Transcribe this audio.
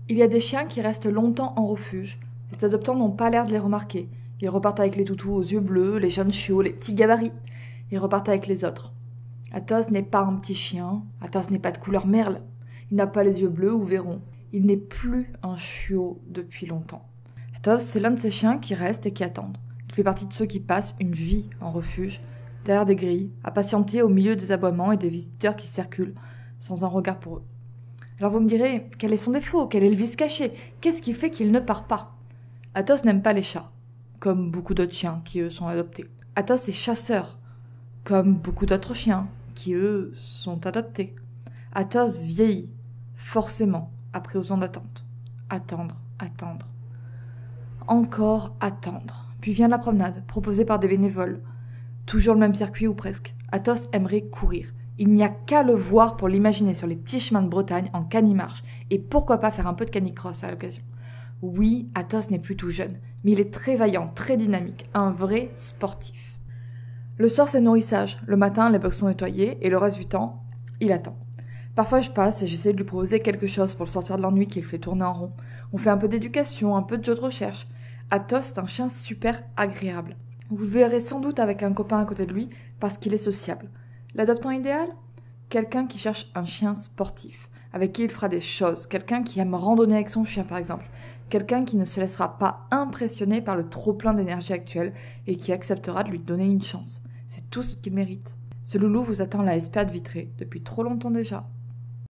Il y a des chiens qui restent longtemps en refuge. Les adoptants n'ont pas l'air de les remarquer. Ils repartent avec les toutous aux yeux bleus, les jeunes chiots, les petits gabarits. Ils repartent avec les autres. Athos n'est pas un petit chien. Athos n'est pas de couleur merle. Il n'a pas les yeux bleus ou verrons. Il n'est plus un chiot depuis longtemps. Athos, c'est l'un de ces chiens qui restent et qui attendent. Il fait partie de ceux qui passent une vie en refuge, derrière des grilles, à patienter au milieu des aboiements et des visiteurs qui circulent, sans un regard pour eux. Alors vous me direz, quel est son défaut? Quel est le vice caché? Qu'est-ce qui fait qu'il ne part pas? Athos n'aime pas les chats, comme beaucoup d'autres chiens qui, eux, sont adoptés. Athos est chasseur, comme beaucoup d'autres chiens qui, eux, sont adoptés. Athos vieillit, forcément, après aux ans d'attente. Attendre, attendre. Encore attendre. Puis vient la promenade, proposée par des bénévoles. Toujours le même circuit ou presque. Athos aimerait courir. Il n'y a qu'à le voir pour l'imaginer sur les petits chemins de Bretagne en canimarche. Et pourquoi pas faire un peu de canicross à l'occasion. Oui, Athos n'est plus tout jeune, mais il est très vaillant, très dynamique, un vrai sportif. Le soir, c'est le nourrissage. Le matin, les box sont nettoyées et le reste du temps, il attend. Parfois, je passe et j'essaie de lui proposer quelque chose pour le sortir de l'ennui qui le fait tourner en rond. On fait un peu d'éducation, un peu de jeu de recherche. Athos est un chien super agréable. Vous le verrez sans doute avec un copain à côté de lui parce qu'il est sociable. L'adoptant idéal? Quelqu'un qui cherche un chien sportif, avec qui il fera des choses. Quelqu'un qui aime randonner avec son chien, par exemple. Quelqu'un qui ne se laissera pas impressionner par le trop-plein d'énergie actuel et qui acceptera de lui donner une chance. C'est tout ce qu'il mérite. Ce loulou vous attend à la SPA de Vitré depuis trop longtemps déjà.